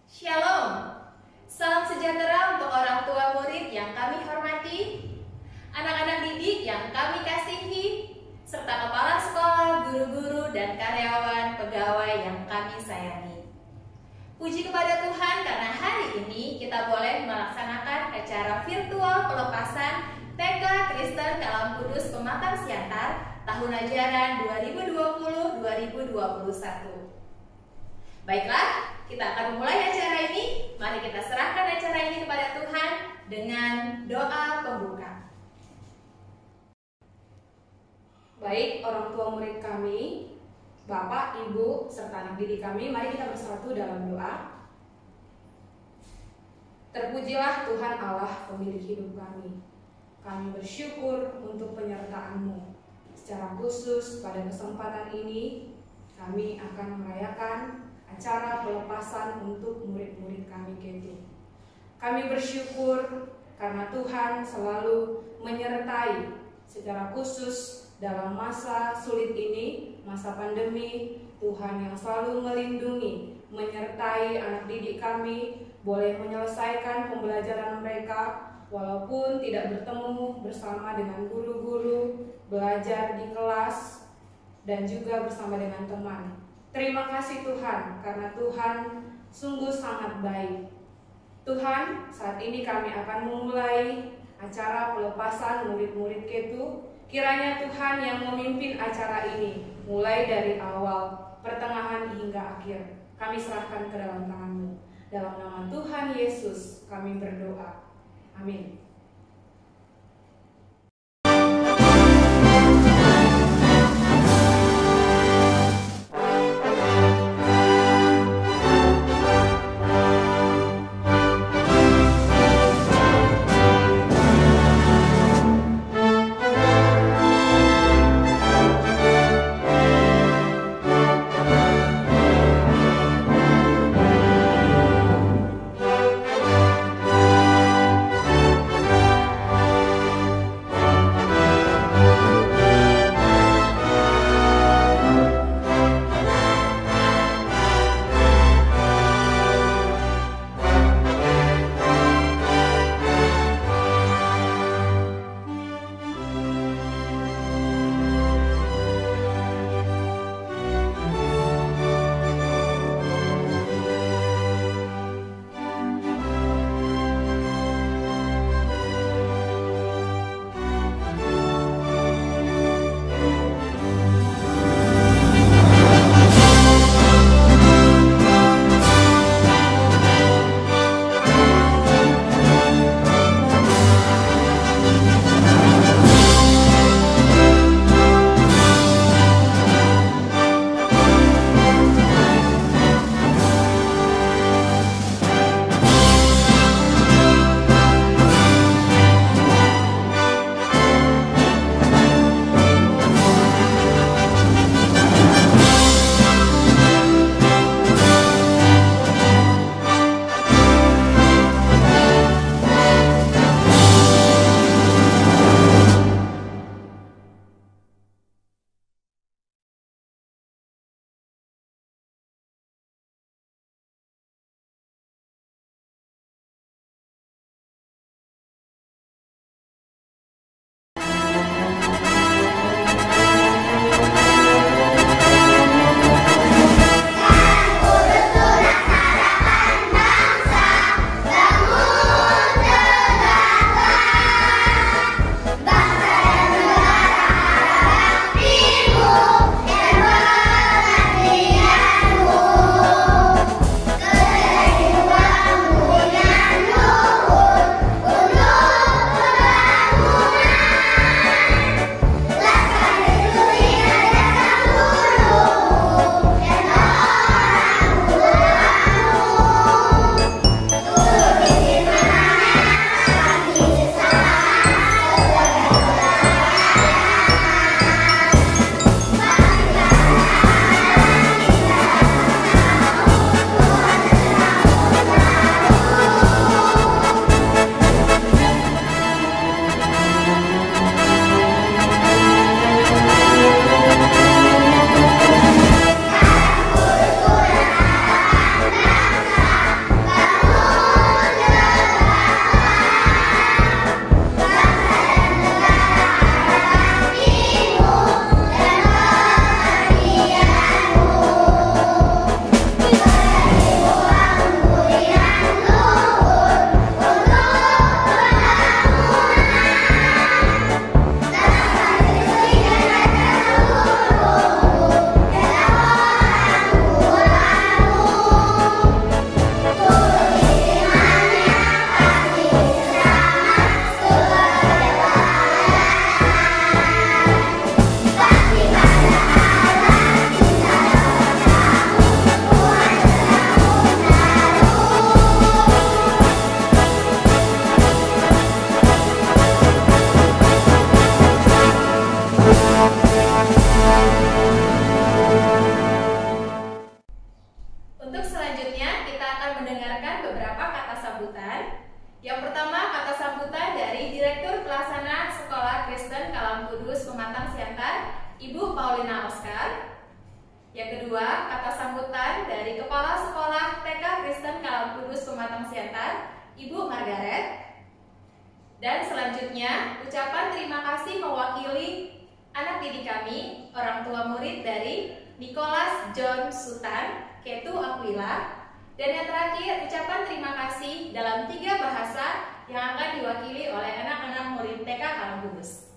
Shalom, salam sejahtera untuk orang tua murid yang kami hormati, anak-anak didik yang kami kasihi, serta kepala sekolah, guru-guru, dan karyawan pegawai yang kami sayangi. Puji kepada Tuhan karena hari ini kita boleh melaksanakan acara virtual pelepasan TK Kristen Kalam Kudus Pematang Siantar tahun ajaran 2020-2021. Baiklah, kita akan memulai acara ini. Mari kita serahkan acara ini kepada Tuhan dengan doa pembuka. Baik, orang tua murid kami, Bapak, Ibu, serta anak didik kami, mari kita bersatu dalam doa. Terpujilah Tuhan Allah, pemilik hidup kami. Kami bersyukur untuk penyertaan-Mu. Secara khusus pada kesempatan ini, kami akan merayakan acara pelepasan untuk murid-murid kami Ketu. Kami bersyukur karena Tuhan selalu menyertai secara khusus dalam masa sulit ini, masa pandemi. Tuhan yang selalu melindungi, menyertai anak didik kami, boleh menyelesaikan pembelajaran mereka walaupun tidak bertemu bersama dengan guru-guru, belajar di kelas, dan juga bersama dengan teman. Terima kasih Tuhan, karena Tuhan sungguh sangat baik. Tuhan, saat ini kami akan memulai acara pelepasan murid-murid Ketu. Kiranya Tuhan yang memimpin acara ini, mulai dari awal, pertengahan hingga akhir. Kami serahkan ke dalam tangan-Mu. Dalam nama Tuhan Yesus kami berdoa. Amin. Ibu Paulina Oscar. Yang kedua, kata sambutan dari Kepala Sekolah TK Kristen Kalam Kudus Pematang Siantar, Ibu Margaret. Dan selanjutnya, ucapan terima kasih mewakili anak didik kami, orang tua murid dari Nicholas John Sutan, Ketu Aquila. Dan yang terakhir, ucapan terima kasih dalam 3 bahasa yang akan diwakili oleh anak-anak murid TK Kalam Kudus.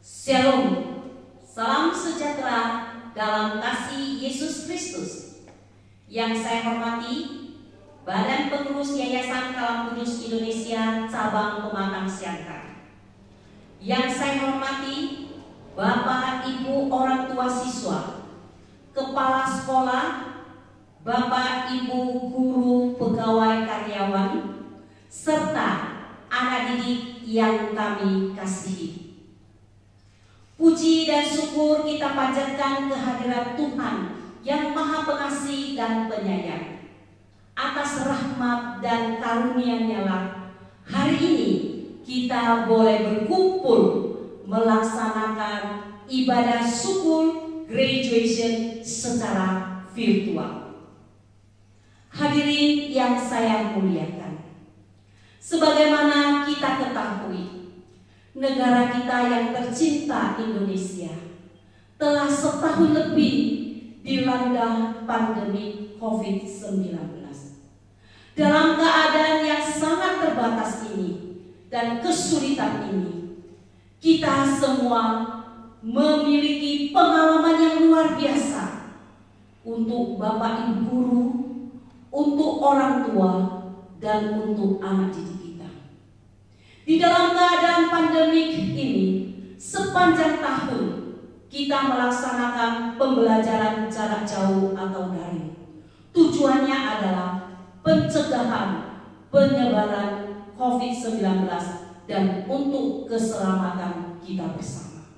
Shalom, salam sejahtera dalam kasih Yesus Kristus. Yang saya hormati, Badan Pengurus Yayasan Kalam Kudus Indonesia Cabang Pematang Siantar. Yang saya hormati, Bapak Ibu orang tua siswa, Kepala Sekolah, Bapak Ibu guru pegawai karyawan, serta anak didik yang kami kasihi. Puji dan syukur kita panjatkan kehadirat Tuhan yang Maha Pengasih dan Penyayang. Atas rahmat dan karunia-Nya lah hari ini kita boleh berkumpul melaksanakan ibadah syukur graduation secara virtual. Hadirin yang saya muliakan, sebagaimana kita ketahui, negara kita yang tercinta Indonesia telah setahun lebih dilanda pandemi COVID-19. Dalam keadaan yang sangat terbatas ini dan kesulitan ini, kita semua memiliki pengalaman yang luar biasa untuk Bapak Ibu guru, untuk orang tua, dan untuk anak didik kita. Di dalam keadaan pandemik ini, sepanjang tahun kita melaksanakan pembelajaran jarak jauh atau daring. Tujuannya adalah pencegahan penyebaran COVID-19 dan untuk keselamatan kita bersama.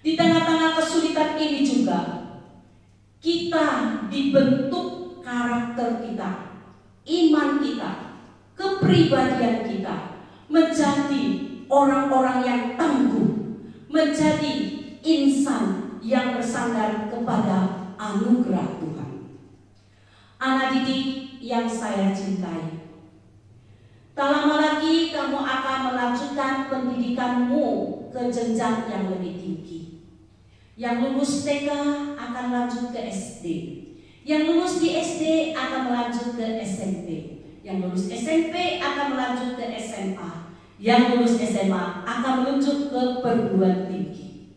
Di tengah-tengah kesulitan ini juga, kita dibentuk karakter kita, iman kita, kepribadian kita, menjadi orang-orang yang tangguh, menjadi insan yang bersandar kepada anugerah Tuhan. Anak didik yang saya cintai, tak lama lagi kamu akan melanjutkan pendidikanmu ke jenjang yang lebih tinggi. Yang lulus TK akan lanjut ke SD, yang lulus di SD akan melanjut ke SMP, yang lulus SMP akan melanjut ke SMA, yang lulus SMA akan melanjut ke perguruan tinggi.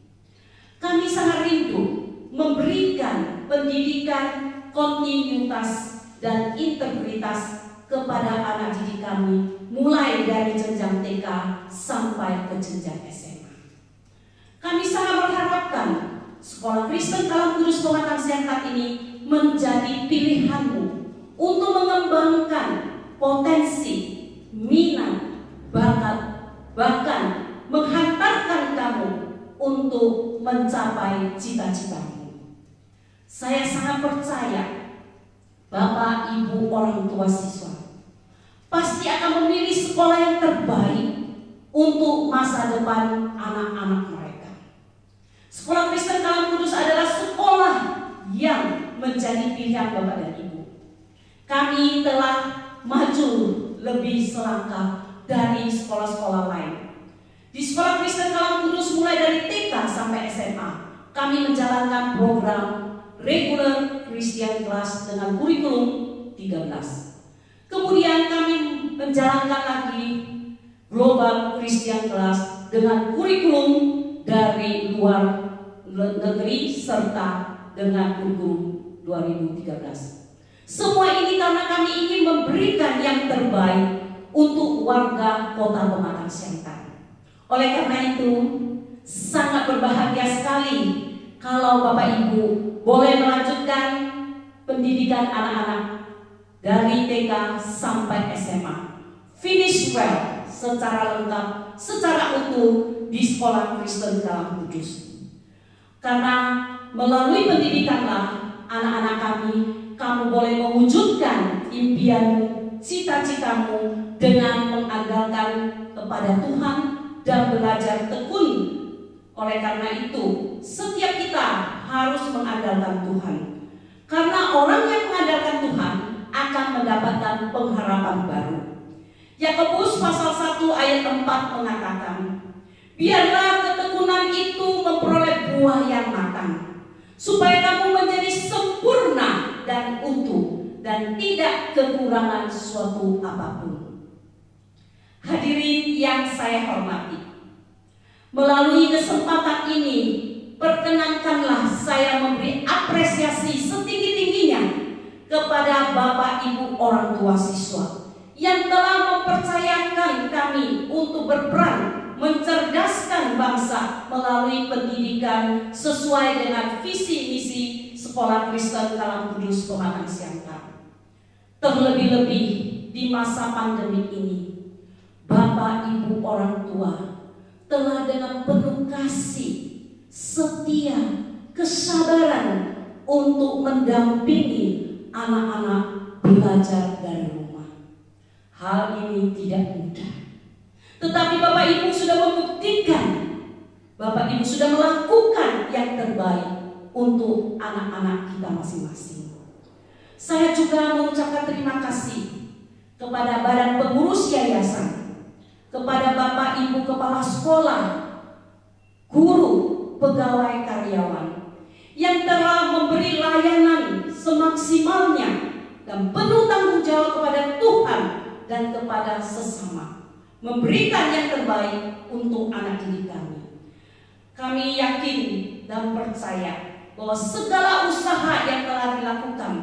Kami sangat rindu memberikan pendidikan kontinuitas dan integritas kepada anak didik kami, mulai dari jenjang TK sampai ke jenjang SMA. Kami sangat berharapkan Sekolah Kristen Kalam Kudus Pematang Siantar ini menjadi pilihanmu untuk mengembangkan potensi, minat, bakat, bahkan menghantarkan kamu untuk mencapai cita-citamu. Saya sangat percaya Bapak Ibu orang tua siswa pasti akan memilih sekolah yang terbaik untuk masa depan anak-anak mereka. Sekolah Kristen Kalam Kudus adalah sekolah yang menjadi pilihan Bapak dan Ibu. Kami telah maju lebih selangkah dari sekolah-sekolah lain. Di Sekolah Kristen Kalam Kudus mulai dari TK sampai SMA, kami menjalankan program regular Christian Class dengan kurikulum 13. Kemudian kami menjalankan lagi Global Christian Class dengan kurikulum dari luar negeri serta dengan kurikulum 2013. Semua ini karena kami ingin memberikan yang terbaik untuk warga Kota Pematang Siantar. Oleh karena itu, sangat berbahagia sekali kalau Bapak Ibu boleh melanjutkan pendidikan anak-anak dari TK sampai SMA. Finish well, secara lengkap, secara utuh di Sekolah Kristen Kalam Kudus. Karena melalui pendidikanlah anak-anak kami, kamu boleh mewujudkan impianmu, cita-citamu dengan mengandalkan kepada Tuhan dan belajar tekun. Oleh karena itu, setiap kita harus mengandalkan Tuhan. Karena orang yang mengandalkan Tuhan akan mendapatkan pengharapan baru. Yakobus pasal 1 ayat 4 mengatakan, biarlah ketekunan itu memperoleh buah yang matang, supaya kamu menjadi sempurna dan utuh dan tidak kekurangan suatu apapun. Hadirin yang saya hormati, Melalui kesempatan ini, perkenankanlah saya memberi apresiasi setinggi-tingginya kepada Bapak Ibu orang tua siswa yang telah mempercayakan kami untuk berperan mencerdaskan bangsa melalui pendidikan sesuai dengan visi misi Sekolah Kristen Kalam Kudus Pematang Siantar. Terlebih-lebih di masa pandemi ini, Bapak Ibu orang tua telah dengan penuh kasih, setia, kesabaran untuk mendampingi anak-anak belajar dari rumah. Hal ini tidak mudah. Tetapi Bapak Ibu sudah membuktikan, Bapak Ibu sudah melakukan yang terbaik untuk anak-anak kita masing-masing. Saya juga mengucapkan terima kasih kepada Badan Pengurus Yayasan, kepada Bapak Ibu Kepala Sekolah, guru, pegawai karyawan yang telah memberi layanan semaksimalnya dan penuh tanggung jawab kepada Tuhan dan kepada sesama, memberikan yang terbaik untuk anak didik kami. Kami yakin dan percaya bahwa segala usaha yang telah dilakukan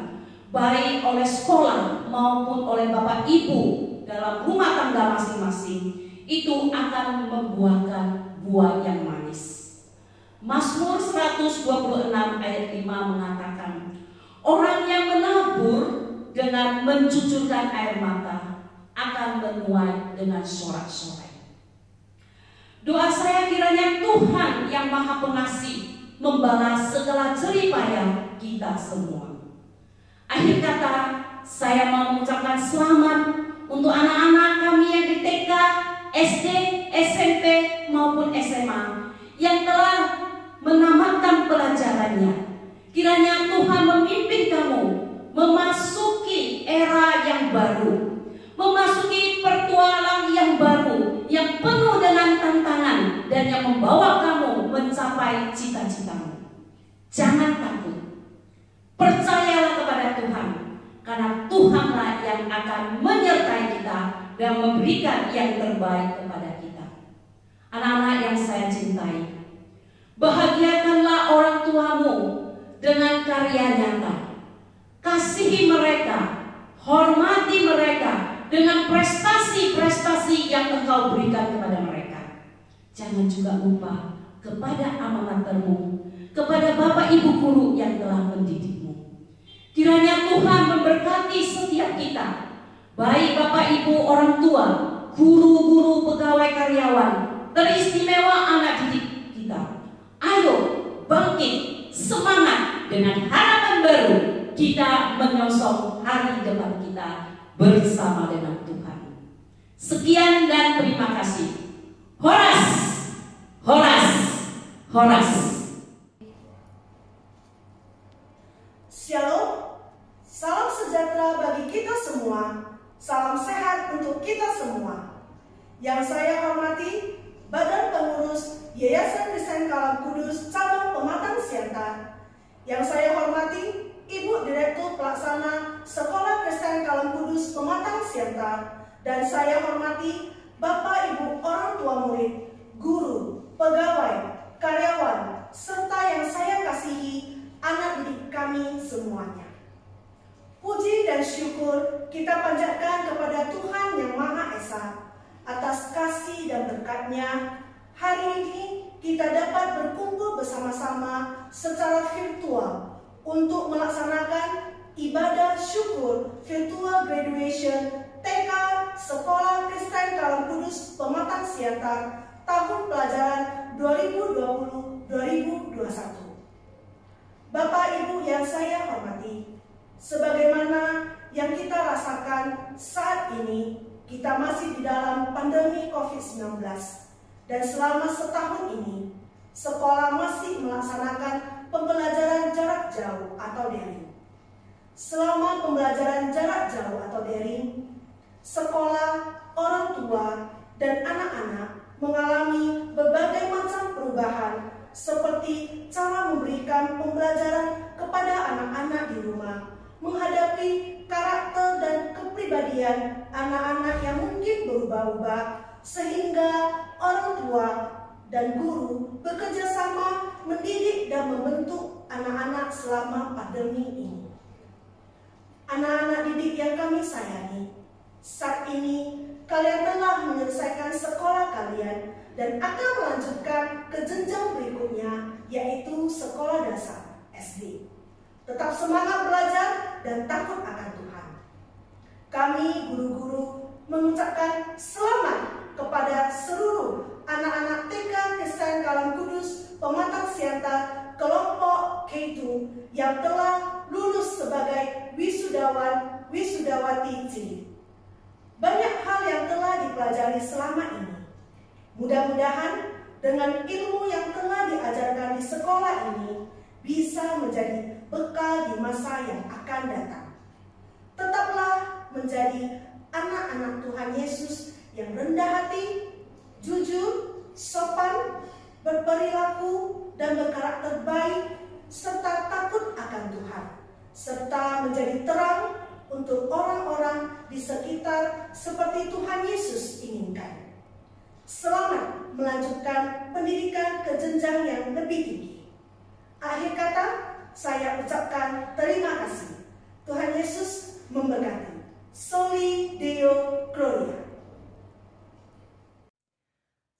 baik oleh sekolah maupun oleh Bapak Ibu dalam rumah tangga masing-masing itu akan membuahkan buah yang manis. Mazmur 126 ayat 5 mengatakan, orang yang menabur dengan mencucurkan air mata akan menuai dengan sorak-sorai. Doa saya kiranya Tuhan yang Maha Pengasih membalas segala jerih payah kita semua. Akhir kata, saya mau mengucapkan selamat untuk anak-anak kami yang di TK, SD, SMP maupun SMA yang telah menamatkan pelajarannya. Kiranya Tuhan memimpin kamu memasuki era yang baru, memasuki petualang yang baru, yang penuh dengan tantangan dan yang membawa kamu mencapai cita-citamu. Jangan takut, percayalah kepada Tuhan, karena Tuhanlah yang akan menyertai kita dan memberikan yang terbaik kepada kita. Anak-anak yang saya cintai, bahagiakanlah orang tuamu dengan karya nyata. Kasihi mereka, hormati mereka dengan prestasi-prestasi yang engkau berikan kepada mereka. Jangan juga lupa kepada amanatmu, kepada Bapak Ibu guru yang telah mendidikmu. Kiranya Tuhan memberkati setiap kita, baik Bapak Ibu orang tua, guru-guru, pegawai karyawan, teristimewa anak didik kita. Ayo bangkit, semangat, dengan harapan baru kita menyongsong hari depan kita bersama dengan Tuhan. Sekian dan terima kasih. Horas, horas, horas. Shalom, salam sejahtera bagi kita semua, salam sehat untuk kita semua. Yang saya hormati, Badan Pengurus Yayasan Kristen Kalam Kudus Cabang Pematang Siantar. Yang saya hormati, Ibu Direktur Pelaksana Sekolah Kristen Kalam Kudus Pematang Siantar. Dan saya hormati Bapak Ibu orang tua murid, guru, pegawai, karyawan, serta yang saya kasihi anak didik kami semuanya. Puji dan syukur kita panjatkan kepada Tuhan yang Maha Esa atas kasih dan berkat-Nya. Hari ini kita dapat berkumpul bersama-sama secara virtual untuk melaksanakan ibadah syukur virtual graduation TK Sekolah Kristen Kalam Kudus Pematang Siantar tahun pelajaran 2020-2021. Bapak Ibu yang saya hormati, sebagaimana yang kita rasakan saat ini, kita masih di dalam pandemi COVID-19. Dan selama setahun ini, sekolah masih melaksanakan pembelajaran jarak jauh atau daring. Selama pembelajaran jarak jauh atau daring, sekolah, orang tua, dan anak-anak mengalami berbagai macam perubahan seperti cara memberikan pembelajaran kepada anak-anak di rumah, menghadapi karakter dan kepribadian anak-anak yang mungkin berubah-ubah, sehingga orang tua dan guru bekerja sama mendidik dan membentuk anak-anak selama pandemi ini. Anak-anak didik yang kami sayangi, saat ini kalian telah menyelesaikan sekolah kalian dan akan melanjutkan ke jenjang berikutnya, yaitu sekolah dasar SD. Tetap semangat belajar dan takut akan Tuhan. Kami guru-guru mengucapkan selamat kepada seluruh anak-anak TK Kristen Kalam Kudus Pematang Siantar kelompok K2 yang telah lulus sebagai wisudawan-wisudawati cilik. Banyak hal yang telah dipelajari selama ini. Mudah-mudahan dengan ilmu yang telah diajarkan di sekolah ini bisa menjadi bekal di masa yang akan datang. Tetaplah menjadi anak-anak Tuhan Yesus yang rendah hati, jujur, sopan, berperilaku, dan berkarakter baik, serta takut akan Tuhan, serta menjadi terang untuk orang-orang di sekitar seperti Tuhan Yesus inginkan. Selamat melanjutkan pendidikan ke jenjang yang lebih tinggi. Akhir kata, saya ucapkan terima kasih. Tuhan Yesus memberkati. Soli Deo Gloria.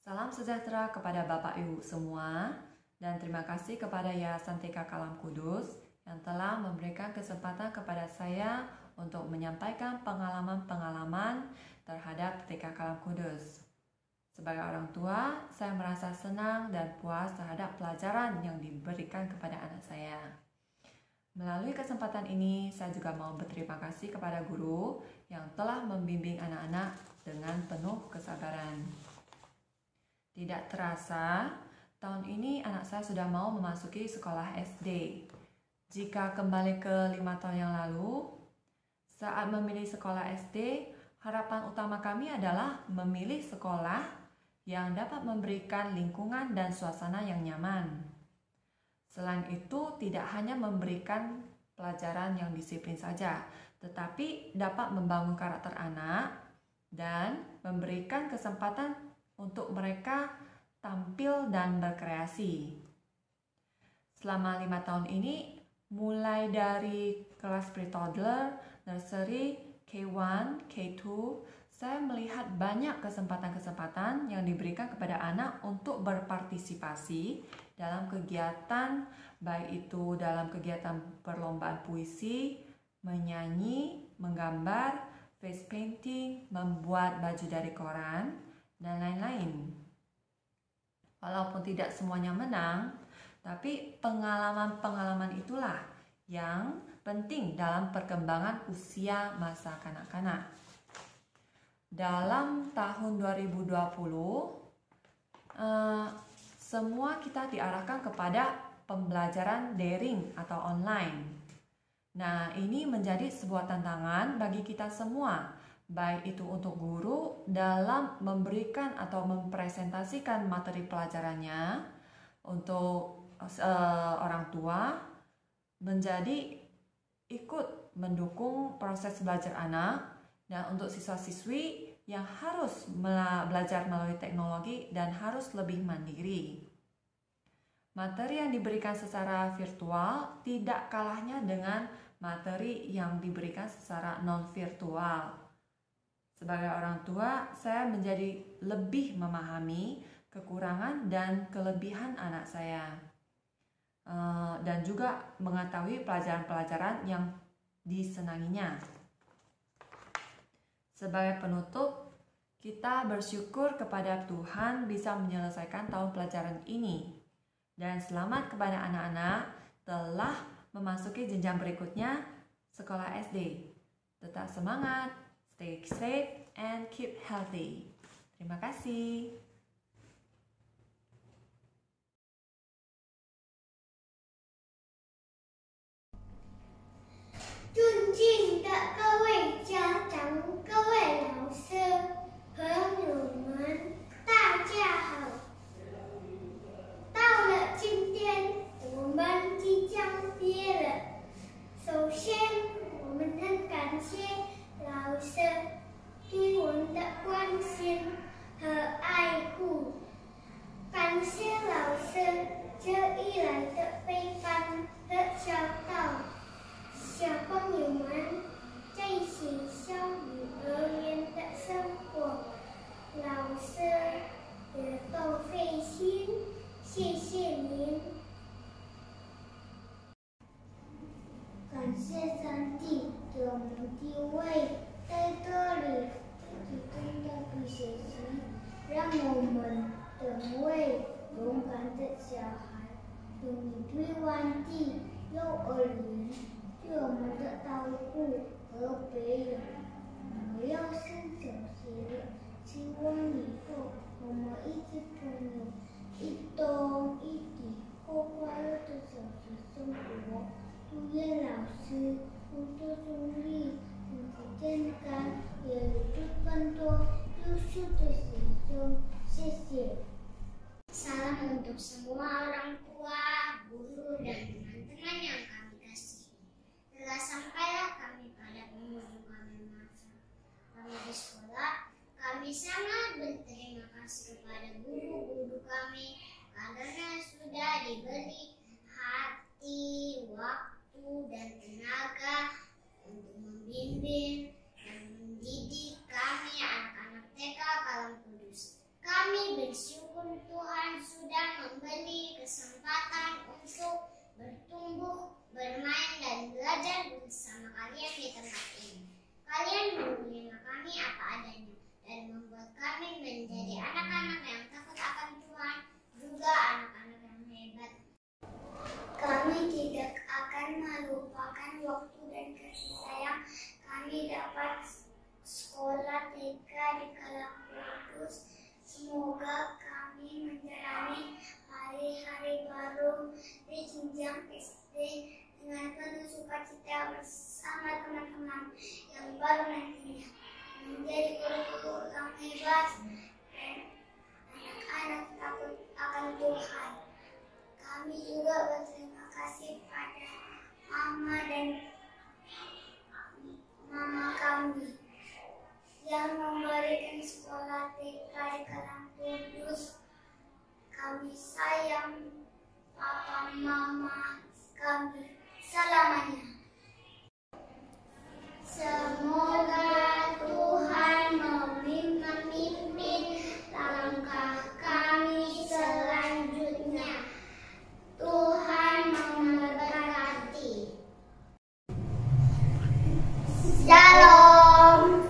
Salam sejahtera kepada Bapak Ibu semua, dan terima kasih kepada Yayasan TK Kalam Kudus yang telah memberikan kesempatan kepada saya untuk menyampaikan pengalaman-pengalaman terhadap TK Kalam Kudus. Sebagai orang tua, saya merasa senang dan puas terhadap pelajaran yang diberikan kepada anak saya. Melalui kesempatan ini, saya juga mau berterima kasih kepada guru yang telah membimbing anak-anak dengan penuh kesabaran. Tidak terasa, tahun ini anak saya sudah mau memasuki sekolah SD. Jika kembali ke 5 tahun yang lalu, saat memilih sekolah SD, harapan utama kami adalah memilih sekolah yang dapat memberikan lingkungan dan suasana yang nyaman. Selain itu, tidak hanya memberikan pelajaran yang disiplin saja, tetapi dapat membangun karakter anak dan memberikan kesempatan untuk mereka tampil dan berkreasi. Selama 5 tahun ini, mulai dari kelas pre-toddler, nursery, K1, K2, saya melihat banyak kesempatan-kesempatan yang diberikan kepada anak untuk berpartisipasi dalam kegiatan, baik itu dalam kegiatan perlombaan puisi, menyanyi, menggambar, face painting, membuat baju dari koran, dan lain-lain. Walaupun tidak semuanya menang, tapi pengalaman-pengalaman itulah yang penting dalam perkembangan usia masa kanak-kanak. Dalam tahun 2020, semua kita diarahkan kepada pembelajaran daring atau online. Nah, ini menjadi sebuah tantangan bagi kita semua, baik itu untuk guru dalam memberikan atau mempresentasikan materi pelajarannya, untuk orang tua menjadi ikut mendukung proses belajar anak, dan untuk siswa-siswi yang harus belajar melalui teknologi dan harus lebih mandiri. Materi yang diberikan secara virtual tidak kalahnya dengan materi yang diberikan secara non-virtual. Sebagai orang tua, saya menjadi lebih memahami kekurangan dan kelebihan anak saya, dan juga mengetahui pelajaran-pelajaran yang disenanginya. Sebagai penutup, kita bersyukur kepada Tuhan bisa menyelesaikan tahun pelajaran ini. Dan selamat kepada anak-anak telah memasuki jenjang berikutnya, sekolah SD. Tetap semangat, stay safe, and keep healthy. Terima kasih. 感谢老师这一来的陪伴和教导，小朋友们在学校幼儿园的生活，老师也都费心，谢谢您。感谢上帝给我们地位，在这里不断的去学习，让我们成为勇敢的小孩。有你对湾地幼儿园对我们的照顾和培养，我要上小学了，希望以后我们一起朋友一动一起过快乐的小学生活。祝愿老师工作顺利，身体健康，也祝更多优秀的学生。谢谢。Salam untuk semua orang tua, guru, dan teman-teman yang kami kasihi. Telah sampailah kami pada penghujung kami masa kami di sekolah. Kami sangat berterima kasih kepada guru-guru kami karena sudah diberi hati, waktu, dan tenaga untuk membimbing dan mendidik kami anak-anak TK Kalam Kudus. Kami bersyukur Tuhan sudah memberi kesempatan untuk bertumbuh, bermain, dan belajar bersama kalian di tempat ini. Kalian menerima kami apa adanya dan membuat kami menjadi anak-anak yang takut akan Tuhan, juga anak-anak yang hebat. Kami tidak akan melupakan waktu dan kasih sayang kami dapat sekolah TK di Kalam Kudus. Semoga kami menjalani hari-hari baru di jenjang SD dengan penuh sukacita bersama teman-teman yang baru nantinya menjadi guru-guru yang hebat dan anak-anak takut akan Tuhan. Kami juga berterima kasih pada mama kami yang memberikan sekolah TK di Kalam Kudus. Kami sayang papa mama kami selamanya. Semoga Tuhan memimpin langkah kami selanjutnya. Tuhan memberkati. Shalom.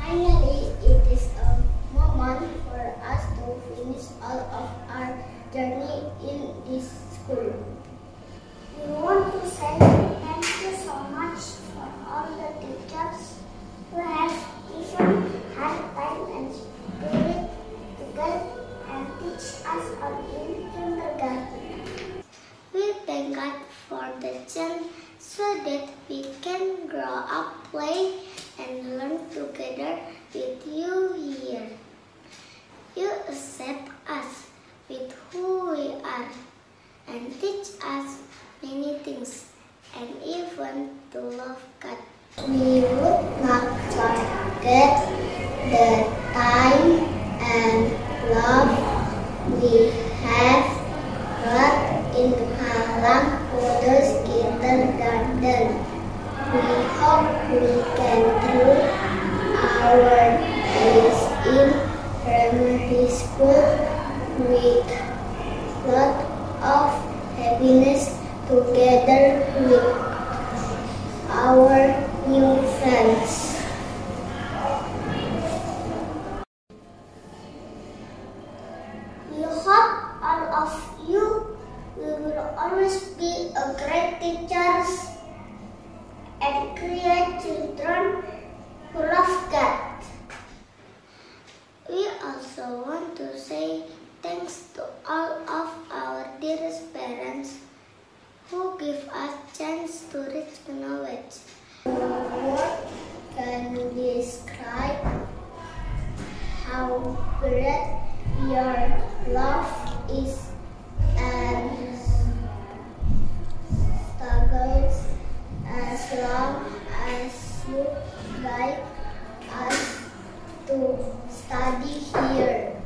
Finally, it is a moment for us to finish all of our journey in this school. We want to say thank you so much for all the teachers who have given hard time and spirit to guide and teach us all in kindergarten. We thank God for the chance so that we can grow up, play, and learn together with you here. You accept us with who we are and teach us many things and even to love God. We would not forget the time and love we have got in Kalam Kudus Kindergarten. We hope we can through our days in primary school with lot of happiness together with our new friends. We hope all of you will always be a great teachers and create children who love God. We also want to say thanks to all of our dearest parents who give us chance to reach knowledge. No word can describe how great your love is and struggles as long as you guide us to study here.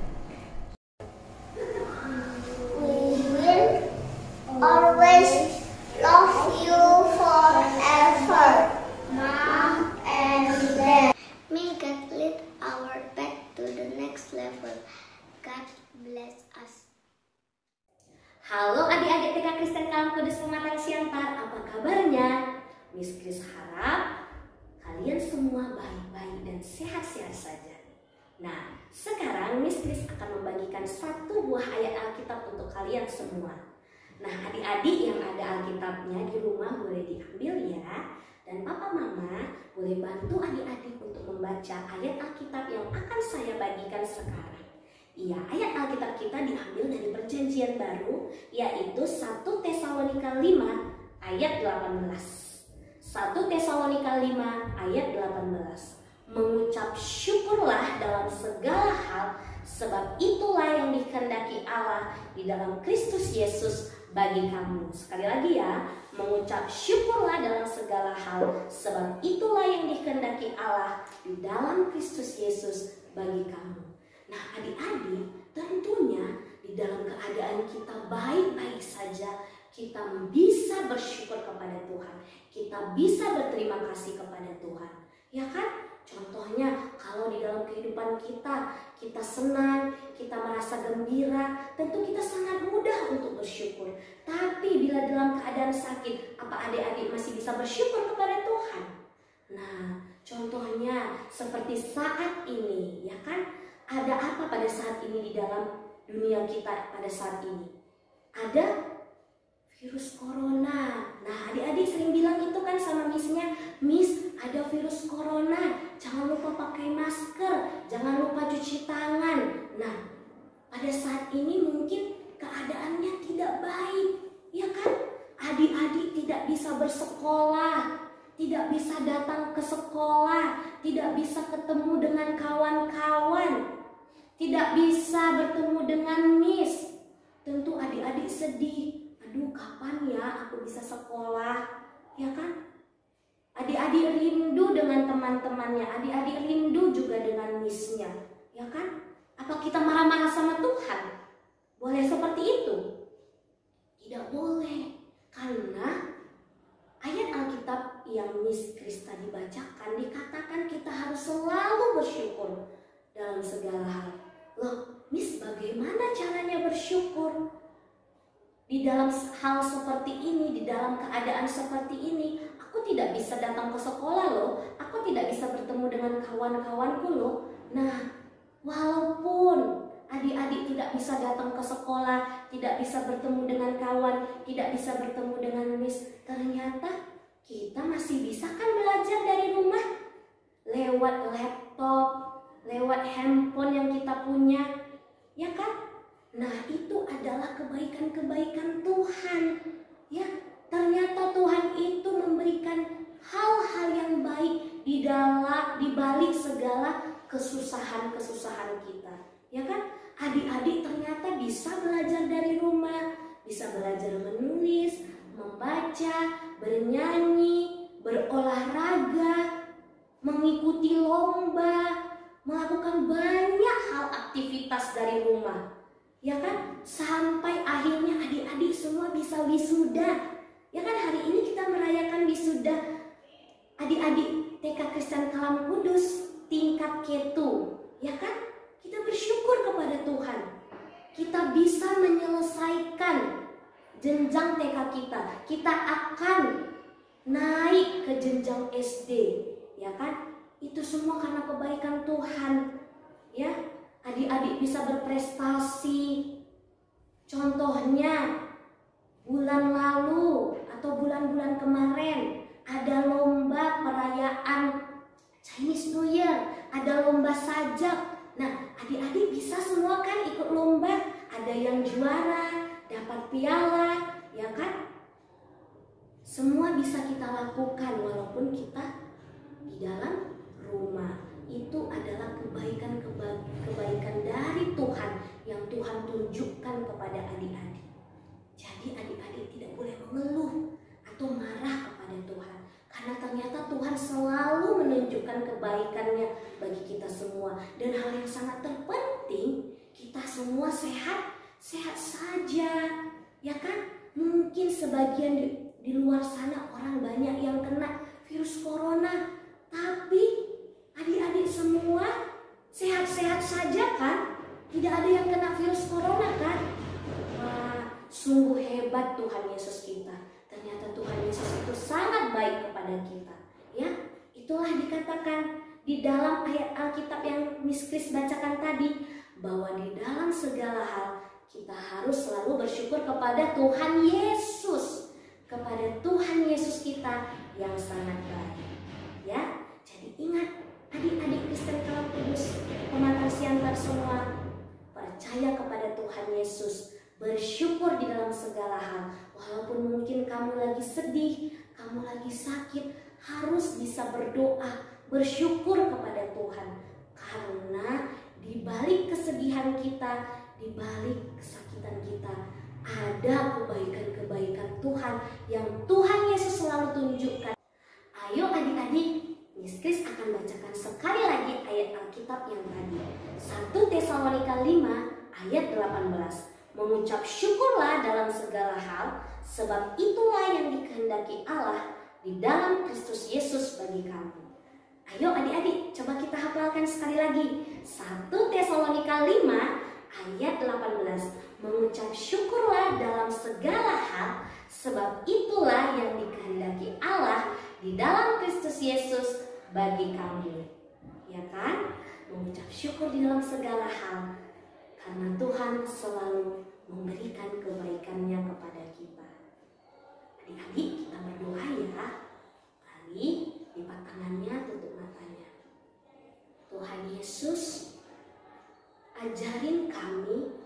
Halo adik-adik TK Kristen Kalam Kudus Pematang Siantar, apa kabarnya? Miss Kris harap kalian semua baik-baik dan sehat-sehat saja. Nah, sekarang Miss Kris akan membagikan satu buah ayat Alkitab untuk kalian semua. Nah, adik-adik yang ada Alkitabnya di rumah boleh diambil ya. Dan Papa Mama boleh bantu adik-adik untuk membaca ayat Alkitab yang akan saya bagikan sekarang. Iya, ayat Alkitab kita diambil dari Perjanjian Baru, yaitu 1 Tesalonika 5 ayat 18. 1 Tesalonika 5 ayat 18. Mengucap syukurlah dalam segala hal, sebab itulah yang dikehendaki Allah di dalam Kristus Yesus bagi kamu. Sekali lagi ya, mengucap syukurlah dalam segala hal, sebab itulah yang dikehendaki Allah di dalam Kristus Yesus bagi kamu. Nah, adik-adik, tentunya di dalam keadaan kita baik-baik saja, kita bisa bersyukur kepada Tuhan. Kita bisa berterima kasih kepada Tuhan. Ya kan? Contohnya, kalau di dalam kehidupan kita senang, kita merasa gembira, tentu kita sangat mudah untuk bersyukur. Tapi bila dalam keadaan sakit, apa adik-adik masih bisa bersyukur kepada Tuhan? Nah, contohnya seperti saat ini, ya kan? Ada apa pada saat ini di dalam dunia kita pada saat ini? Ada virus corona. Nah, adik-adik sering bilang itu kan sama missnya, Miss, ada virus corona, jangan lupa pakai masker, jangan lupa cuci tangan. Nah, pada saat ini mungkin keadaannya tidak baik, ya kan? Adik-adik tidak bisa bersekolah, tidak bisa datang ke sekolah, tidak bisa ketemu dengan kawan-kawan, tidak bisa bertemu dengan Miss. Tentu adik-adik sedih. Aduh, kapan ya aku bisa sekolah? Ya kan? Adik-adik rindu dengan teman-temannya, adik-adik rindu juga dengan Miss-nya. Ya kan? Apa kita marah-marah sama Tuhan? Boleh seperti itu? Tidak boleh. Karena ayat Alkitab yang Miss Kris tadi bacakan dikatakan kita harus selalu bersyukur dalam segala hal. Loh, Miss, bagaimana caranya bersyukur? Di dalam hal seperti ini, di dalam keadaan seperti ini, aku tidak bisa datang ke sekolah loh, aku tidak bisa bertemu dengan kawan-kawanku loh. Nah, walaupun adik-adik tidak bisa datang ke sekolah, tidak bisa bertemu dengan kawan, tidak bisa bertemu dengan Miss, ternyata kita masih bisa kan belajar dari rumah lewat laptop, lewat handphone yang kita punya, ya kan? Nah, itu adalah kebaikan-kebaikan Tuhan. Ya, ternyata Tuhan itu memberikan hal-hal yang baik di balik segala kesusahan-kesusahan kita. Ya kan? Adik-adik ternyata bisa belajar dari rumah, bisa belajar menulis, membaca, bernyanyi, berolahraga, mengikuti lomba, melakukan banyak hal aktivitas dari rumah. Ya kan? Sampai akhirnya adik-adik semua bisa wisuda. Ya kan, hari ini kita merayakan wisuda adik-adik TK Kristen Kalam Kudus tingkat K2. Ya kan? Kita bersyukur kepada Tuhan. Kita bisa menyelesaikan jenjang TK kita. Kita akan naik ke jenjang SD. Ya kan? Itu semua karena kebaikan Tuhan. Ya, adik-adik bisa berprestasi. Contohnya, bulan lalu atau bulan-bulan kemarin ada lomba perayaan Chinese New Year, ada lomba sajak. Nah, adik-adik bisa semua kan ikut lomba. Ada yang juara, dapat piala, ya kan? Semua bisa kita lakukan walaupun kita di dalam rumah. Itu adalah kebaikan dari Tuhan yang Tuhan tunjukkan kepada adik-adik. Jadi adik-adik tidak boleh mengeluh atau marah kepada Tuhan, karena ternyata Tuhan selalu menunjukkan kebaikannya bagi kita semua. Dan hal yang sangat terpenting, kita semua sehat saja, ya kan? Mungkin sebagian di luar sana orang banyak yang kena virus corona, tapi adik-adik semua sehat-sehat saja kan? Tidak ada yang kena virus corona kan? Wah, sungguh hebat Tuhan Yesus kita. Ternyata Tuhan Yesus itu sangat baik kepada kita. Ya, itulah dikatakan di dalam ayat Alkitab yang Miss Kris bacakan tadi, bahwa di dalam segala hal kita harus selalu bersyukur kepada Tuhan Yesus, kepada Tuhan Yesus kita yang sangat baik. Ya, jadi ingat adik-adik Kristen Kalam Kudus, pematang siantar semua, percaya kepada Tuhan Yesus, bersyukur di dalam segala hal. Walaupun mungkin kamu lagi sedih, kamu lagi sakit, harus bisa berdoa, bersyukur kepada Tuhan. Karena di balik kesedihan kita, di balik kesakitan kita, ada kebaikan-kebaikan Tuhan yang Tuhan Yesus selalu tunjukkan. Ayo adik-adik, Miss Kris akan bacakan sekali lagi ayat Alkitab yang tadi. 1 Tesalonika 5 ayat 18. Mengucap syukurlah dalam segala hal, sebab itulah yang dikehendaki Allah di dalam Kristus Yesus bagi kamu. Ayo adik-adik, coba kita hafalkan sekali lagi. 1 Tesalonika 5 ayat 18. Mengucap syukurlah dalam segala hal, sebab itulah yang dikehendaki Allah di dalam Kristus Yesus bagi kamu. Ya kan? Mengucap syukur di dalam segala hal, karena Tuhan selalu memberikan kebaikannya kepada kita. Adik-adik, kita berdoa ya. Mari lipat tangannya, tutup matanya. Tuhan Yesus, ajarin kami,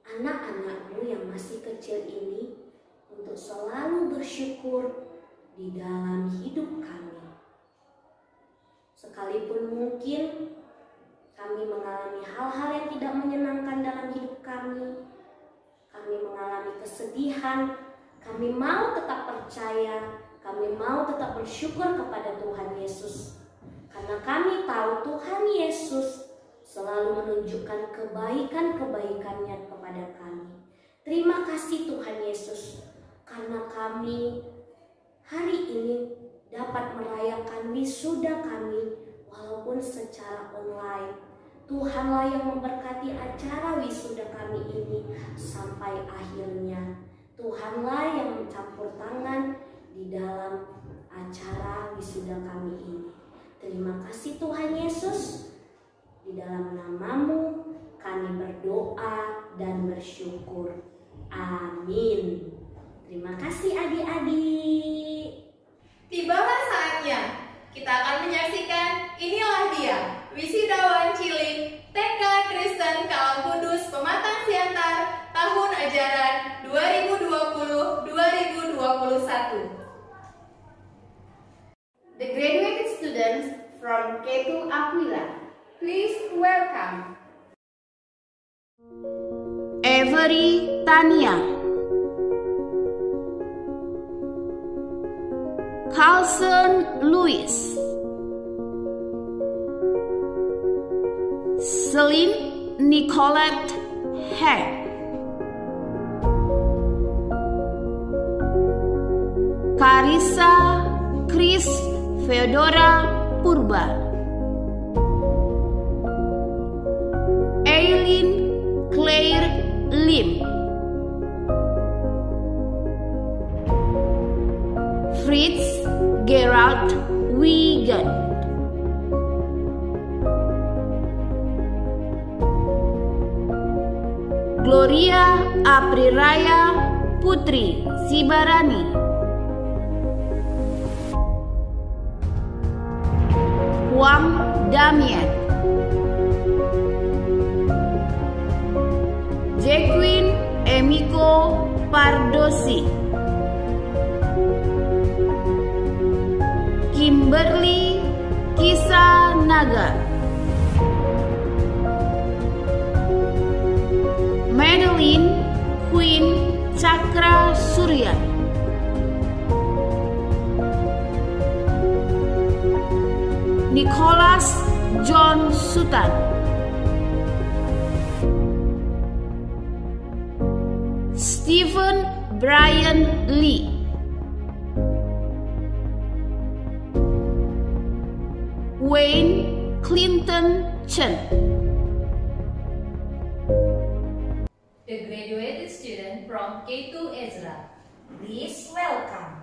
anak-anak-Mu yang masih kecil ini, untuk selalu bersyukur di dalam hidup kami. Sekalipun mungkin kami mengalami hal-hal yang tidak menyenangkan dalam hidup kami mengalami kesedihan, kami mau tetap percaya, kami mau tetap bersyukur kepada Tuhan Yesus. Karena kami tahu Tuhan Yesus selalu menunjukkan kebaikan-kebaikannya kepada kami. Terima kasih Tuhan Yesus, karena kami hari ini dapat merayakan wisuda kami walaupun secara online. Tuhanlah yang memberkati acara wisuda kami ini sampai akhirnya. Tuhanlah yang mencampur tangan di dalam acara wisuda kami ini. Terima kasih Tuhan Yesus. Di dalam nama-Mu kami berdoa dan bersyukur. Amin. Terima kasih adik-adik. Tibalah saatnya kita akan menyaksikan Inilah Dia, Wisudawan Cilik TK Kristen Kalam Kudus Pematang Siantar tahun ajaran 2020-2021. The graduated students from K2 Aquila, please welcome Avery Tania, Carlson Louis, Celine Nicolette Heck, Carissa Chris Feodora Purba, Aileen Claire Lim, Fritz Gerald Wiegand, Gloria Apriraya Putri Sibarani, Wang Damien, Jacqueline Emiko Pardosi, Kimberly Kisa Naga, Madeline Queen Cakra Surya, Nicholas John Sutan, Stephen Brian Lee, Wayne Clinton Chen. The graduated student K2 Ezra. Please welcome.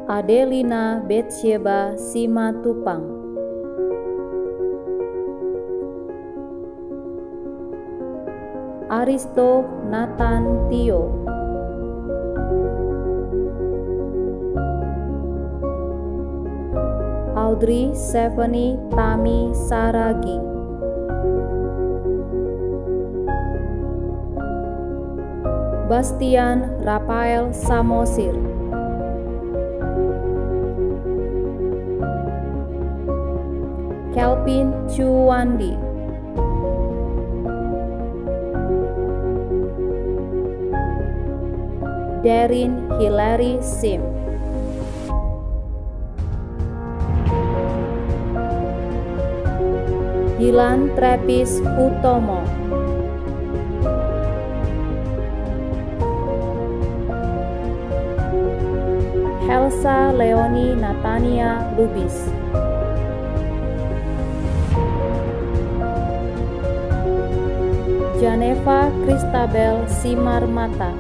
Adelina Betsyeba Simatupang, Aristo Nathan Tio, Audrey Stephanie Tami Saragi, Bastian Rafael Samosir, Kelvin Chuwandi, Darin Hilary Sim, Dilan Travis Utomo, Helsa Leoni Natania Lubis, Janeva Christabel Simarmata,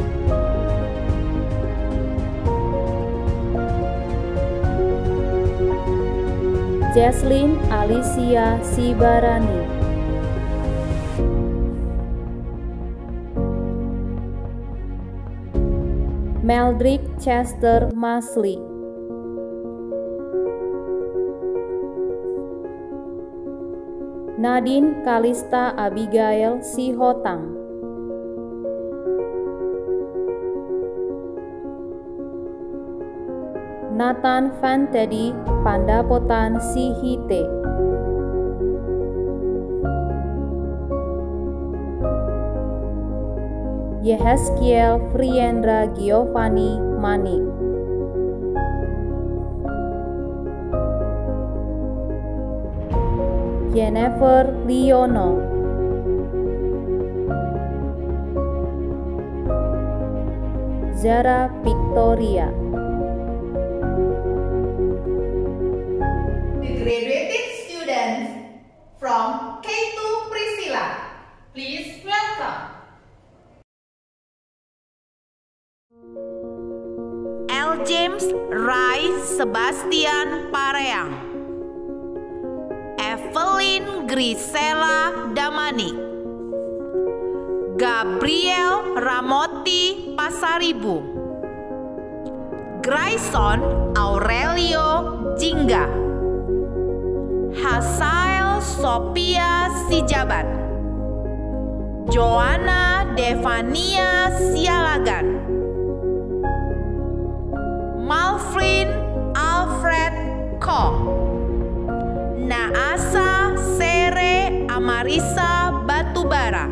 Jesslyn Alicia Sibarani, Meldrick Chester Masli, Nadine Kalista Abigail Sihotang, Nathan Van Teddy Pandapotan Sihite, Yehezkiel Friendra Giovanni Manik, Jennifer Liono, Zara Victoria. The graduated students from K2 Priscilla. Please welcome. L. James Rai Sebastian Pareang, Evelyn Grisela Damanik, Gabriel Ramoti Pasaribu, Grayson Aurelio Jingga, Hasael Sophia Sijabat, Joanna Devania Sialagan, Malvin Alfred Koh, Naasa Sere Amarisa Batubara,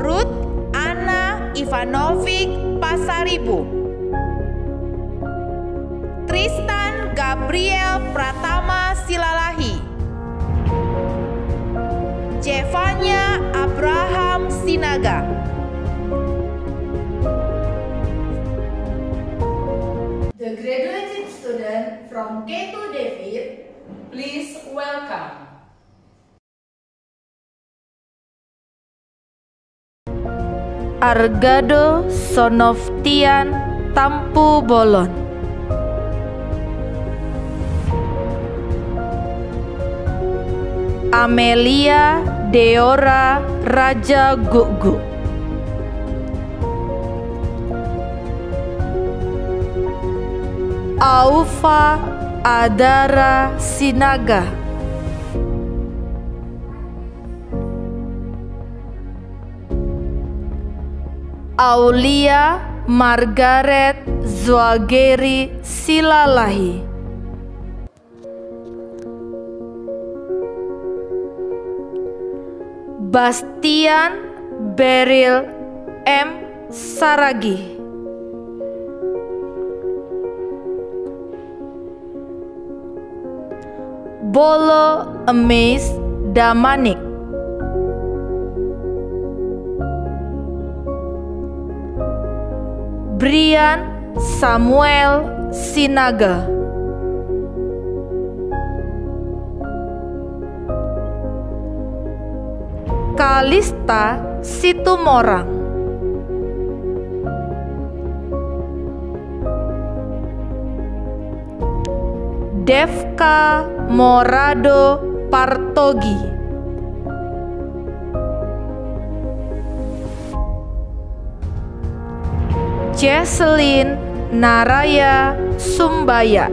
Ruth Anna Ivanovic Pasaribu, Tristan Gabriel Pratama Silalahi, Jevanya Abraham Sinaga, The graduating student from K2 David, please welcome. Argado Sonoftian Tampu Bolon, Amelia Deora Raja Gugu, Aufa Adara Sinaga, Aulia Margaret Zwageri Silalahi, Bastian Beryl M. Saragi, Bolo Emis Damanik, Brian Samuel Sinaga, Kalista Situmorang, Devka Morado Partogi, Jesselyn Naraya Sumbaya,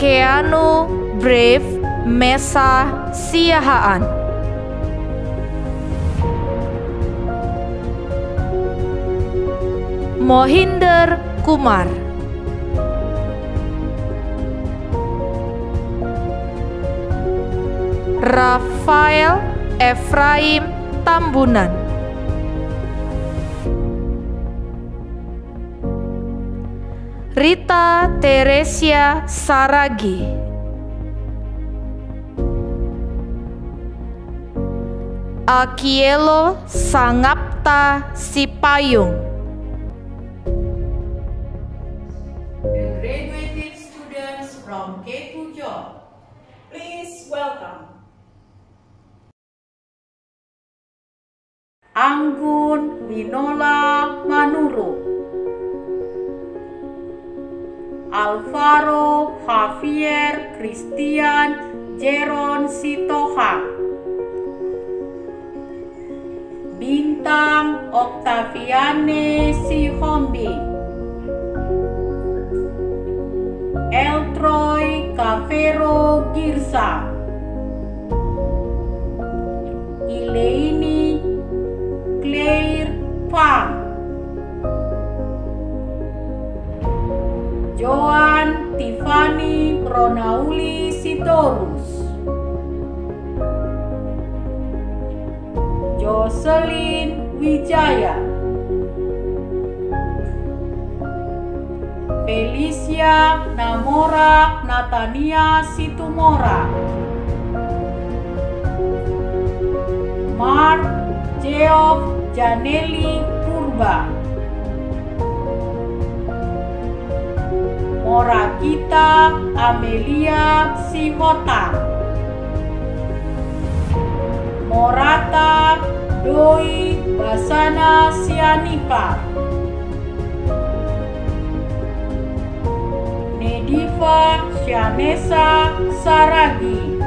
Keanu Brave Mesa Siahaan, Mohinder Kumar, Rafael Efraim Tambunan, Rita Teresia Saragi, Akielo Sangapta Sipayung. The graduated students from K2 Job, Please welcome. Anggun Winola Manuru, Alvaro Javier Christian Jeron Sitoha, Bintang Octaviane Sihombi, Eltroy Cavero Girsa, Ileini Claire Pham, Joan Tiffany Pronauli Sitorus, Jocelyn Wijaya, Felicia Namora Natania Situmora, Mark Geoff Janeli Purba, Morakita Amelia Sihota, Morata Doi Basana Sianipa, Nediva Syanesa Saragi,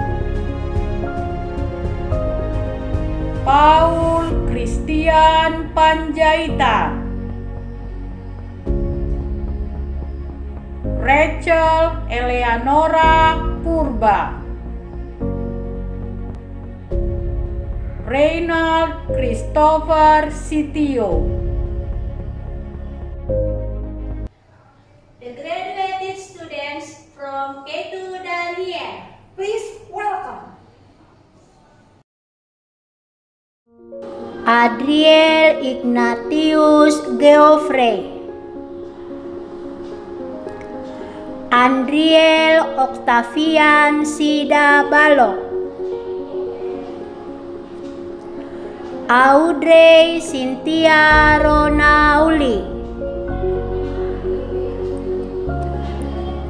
Paul Christian Panjaitan, Rachel Eleanora Purba, Reynald Christopher Sitio. The graduated students from K2 Daniel, Please welcome. Adriel Ignatius Geoffrey, Andriel Octavian Sida Balok, Audrey Cynthia Ronauli,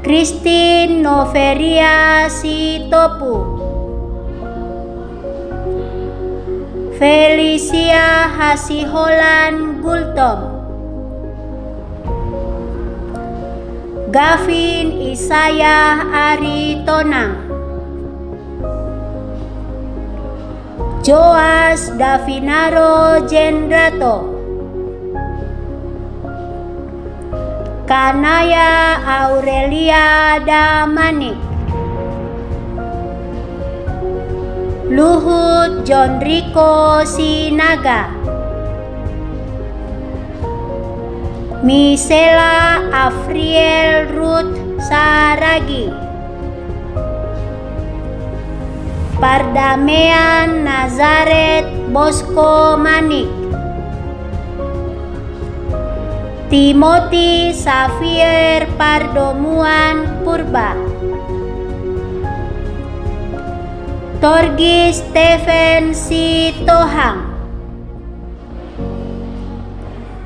Christine Noveria Sitopu, Felicia Hasiholan Gultom, Gavin Isayah Aritonang, Joas Davinaro Jendrato, Kanaya Aurelia Damanik, Luhut John Rico Sinaga, Misela Afriel Ruth Saragi, Pardamean Nazaret Bosco Manik, Timothy Xavier Pardomuan Purba, Torgi Stephen Sitohang,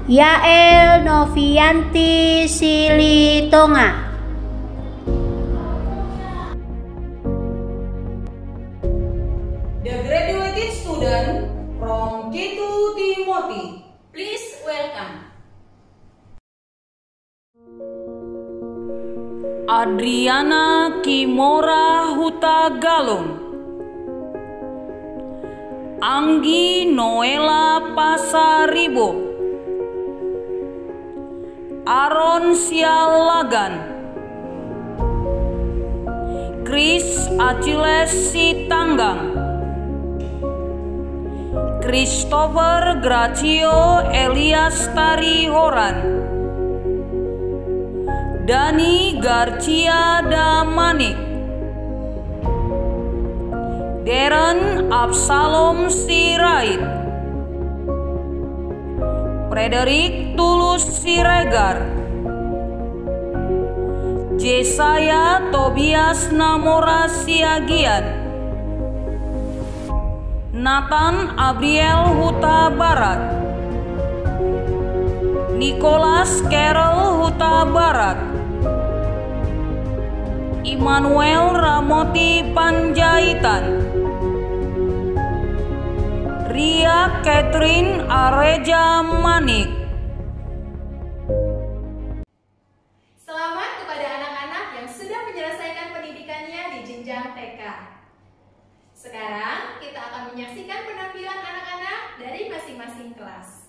Yael Novianti Silitonga, Adriana Kimora Hutagalung, Anggi Noela Pasaribo, Aron Sialagan, Chris Achilles Sitanggang, Christopher Gracio Elias Tarihoran, Dani Garcia Damanik, Darren Absalom Sirait, Frederick Tulus Siregar, Jesaya Tobias Namora Siagian, Nathan Abriel Huta Barat, Nicholas Carol Huta Barat, Immanuel Ramoti Panjaitan, Ria Catherine Areja Manik. Selamat kepada anak-anak yang sudah menyelesaikan pendidikannya di jenjang TK. Sekarang kita akan menyaksikan penampilan anak-anak dari masing-masing kelas.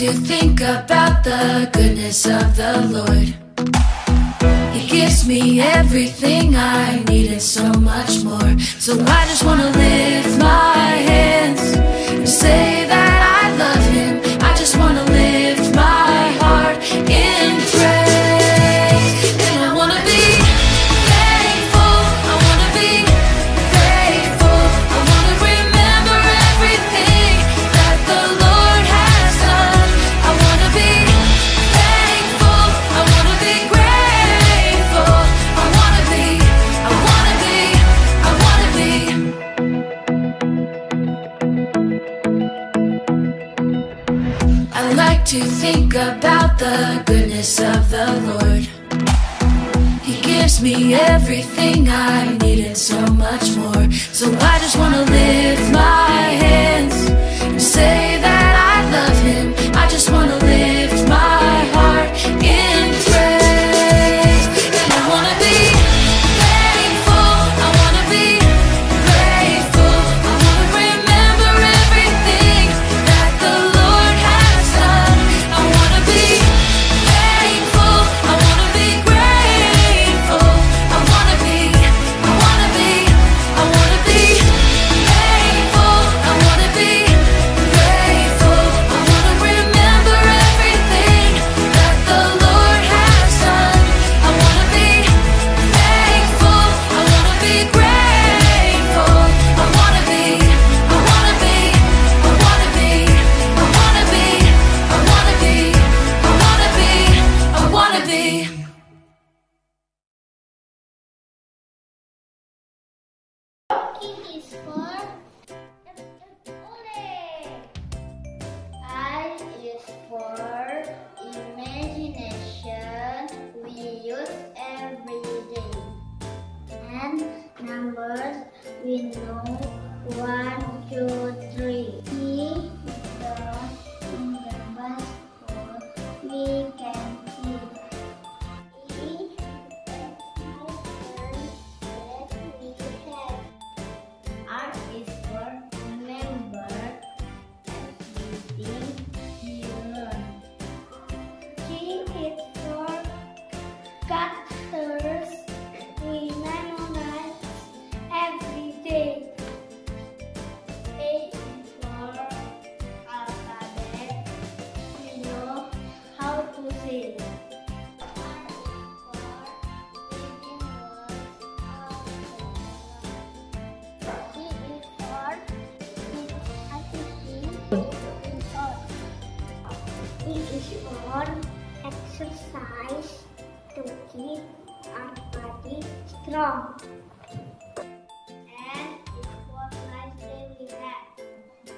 To think about the goodness of the Lord. He gives me everything I need and so much more. So I just want to lift my hands and say that I love Him. I just want to lift my heart in praise. And I want to be thankful. I want to be faithful. I want to remember everything that the Lord has done. I want to be thankful. I want to be grateful. I want to be, I want to be, I want to be. I like to think about the goodness of the Lord. He gives me everything I need and so much more. So I just want to lift my hands and say that I love Him. I just want to lift my heart in praise. And I want to be thankful. I want to be grateful. I want to remember everything that the Lord has done. I want to be thankful. I want to be grateful. I want to be, I want to be, I E is for I is for imagination we use every day. And numbers we know 1, 2, 3. E in the basket we can see. E that we have. R is for remember everything you learn. G is for characters we memorize every day. A is for alphabet we know how to say. It is for exercise to keep our body strong. And it's for nice daily habits.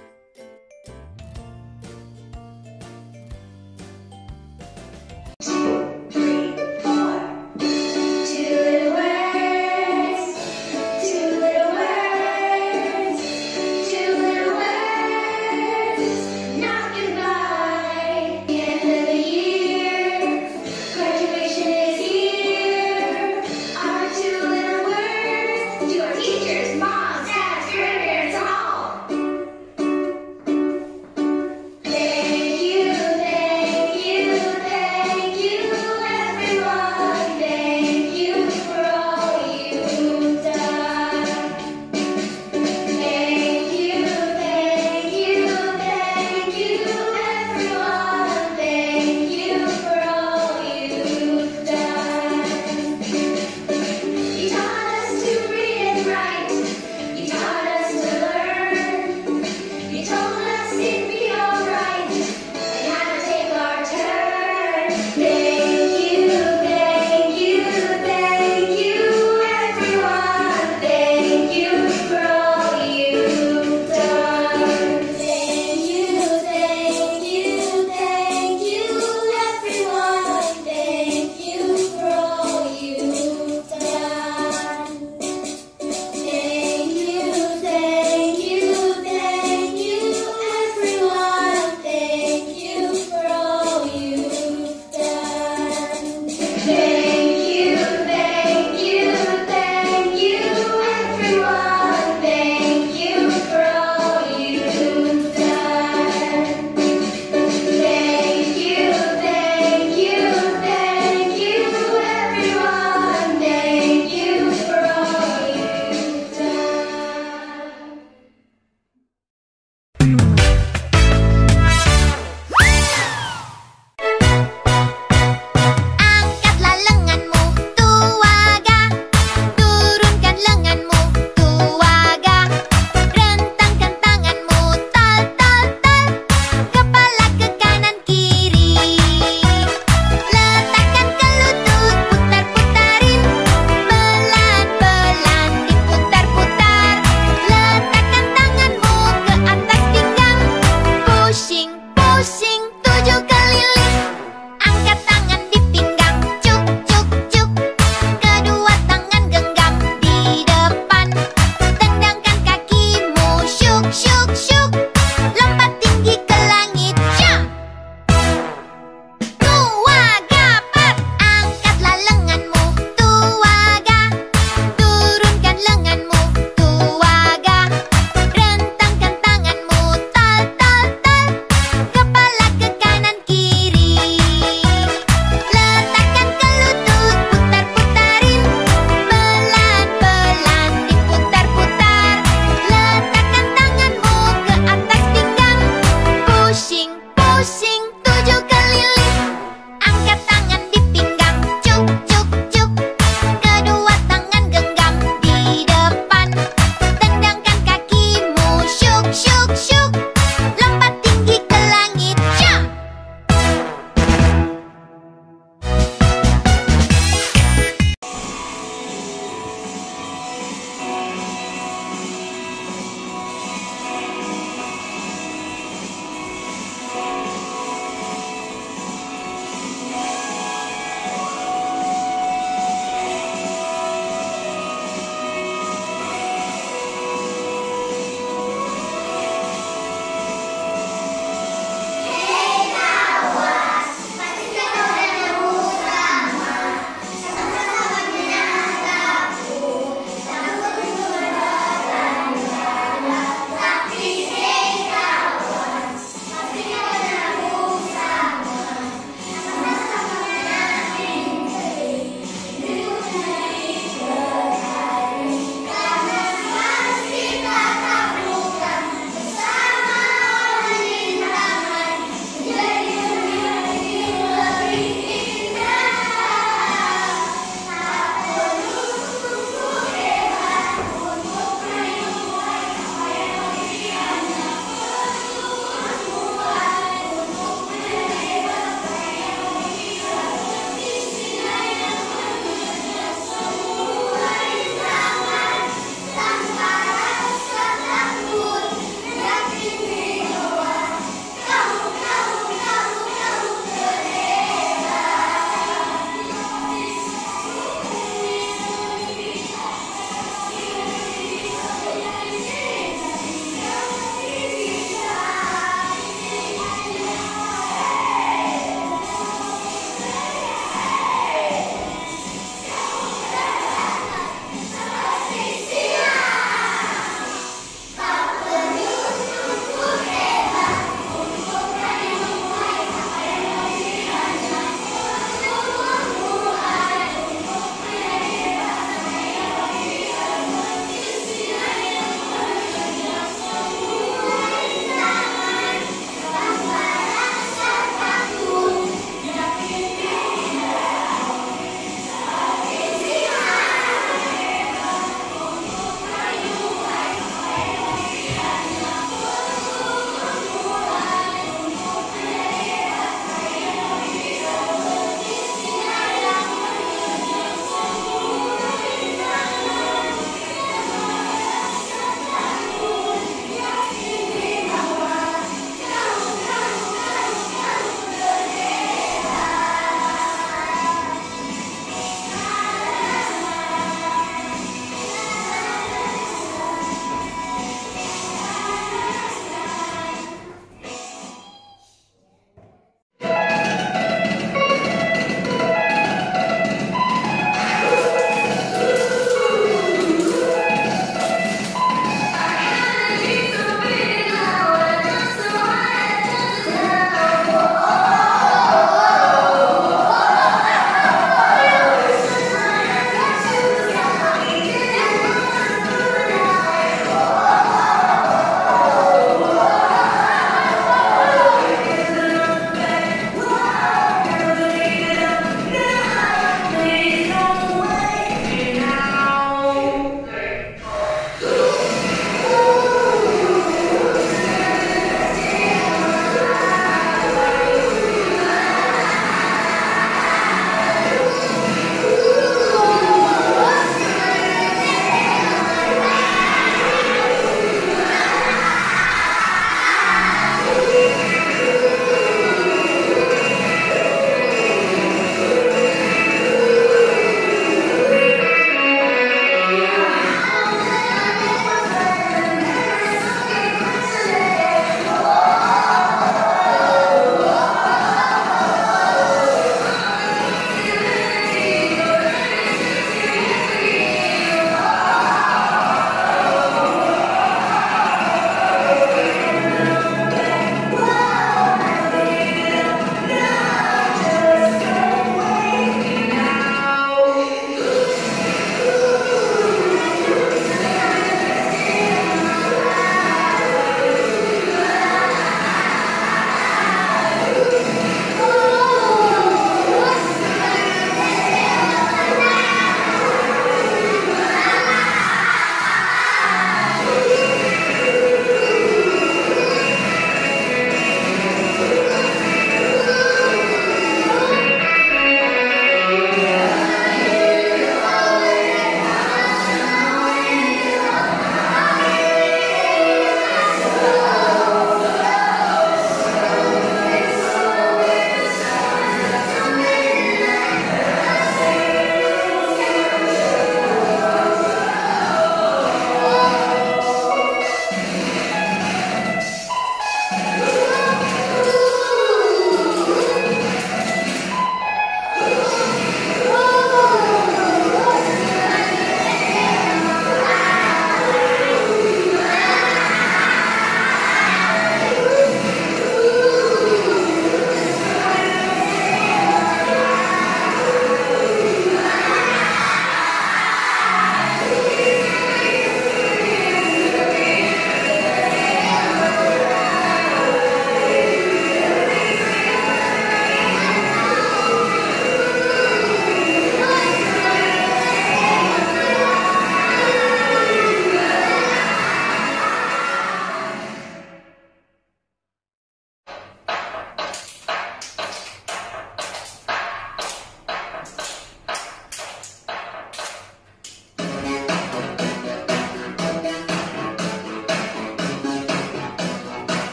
Graduation is here. Our two little words.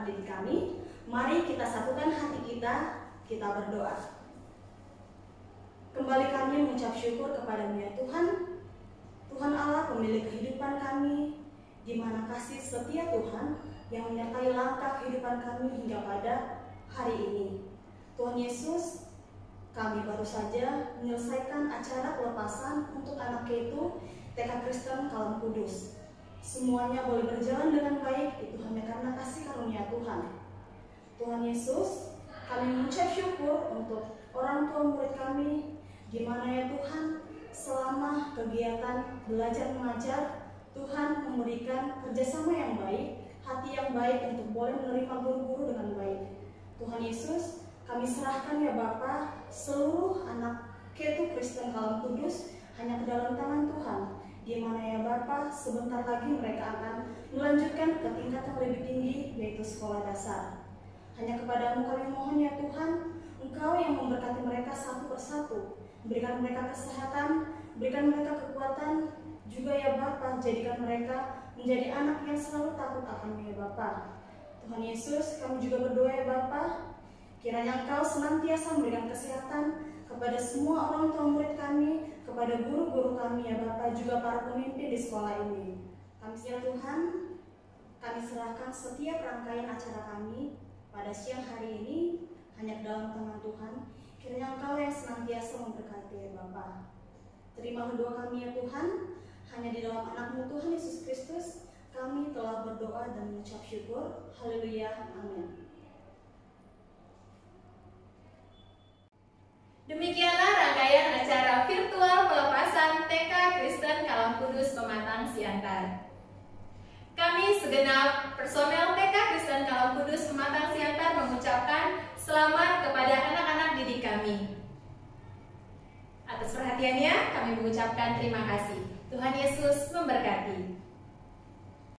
anak didik kami, mari kita satukan hati kita berdoa. Kembali kami mengucap syukur kepada-Mu ya Tuhan, Tuhan Allah pemilik kehidupan kami, di mana kasih setia Tuhan yang menyertai langkah kehidupan kami hingga pada hari ini. Tuhan Yesus, kami baru saja menyelesaikan acara pelepasan untuk anak K2 TK Kristen Kalam Kudus. Semuanya boleh berjalan dengan baik, itu hanya karena kasih karunia Tuhan. Tuhan Yesus, kami mengucap syukur untuk orang tua murid kami, di mana ya Tuhan, selama kegiatan belajar mengajar, Tuhan memberikan kerjasama yang baik, hati yang baik untuk boleh menerima guru-guru dengan baik. Tuhan Yesus, kami serahkan ya Bapa seluruh anak K2 Kristen Kalam Kudus hanya ke dalam tangan Tuhan, di mana ya Bapa sebentar lagi mereka akan melanjutkan ke tingkat yang lebih tinggi, yaitu sekolah dasar. Hanya kepadamu kami mohon ya Tuhan, Engkau yang memberkati mereka satu persatu, berikan mereka kesehatan, berikan mereka kekuatan, juga ya Bapa jadikan mereka menjadi anak yang selalu takut akan ya Bapa. Tuhan Yesus, kami juga berdoa ya Bapa, kiranya Engkau senantiasa memberikan kesehatan kepada semua orang tua murid kami, kepada guru-guru kami ya Bapa, juga para pemimpin di sekolah ini. Kami ya Tuhan, kami serahkan setiap rangkaian acara kami pada siang hari ini hanya ke dalam tangan Tuhan. Kiranya Engkau yang senantiasa memberkati ya Bapa. Terimalah doa kami ya Tuhan, hanya di dalam anak-Mu Tuhan Yesus Kristus kami telah berdoa dan mengucap syukur. Haleluya, amin. Demikianlah rangkaian acara virtual pelepasan TK Kristen Kalam Kudus Pematang Siantar. Kami segenap personel TK Kristen Kalam Kudus Pematang Siantar mengucapkan selamat kepada anak-anak didik kami. Atas perhatiannya kami mengucapkan terima kasih. Tuhan Yesus memberkati.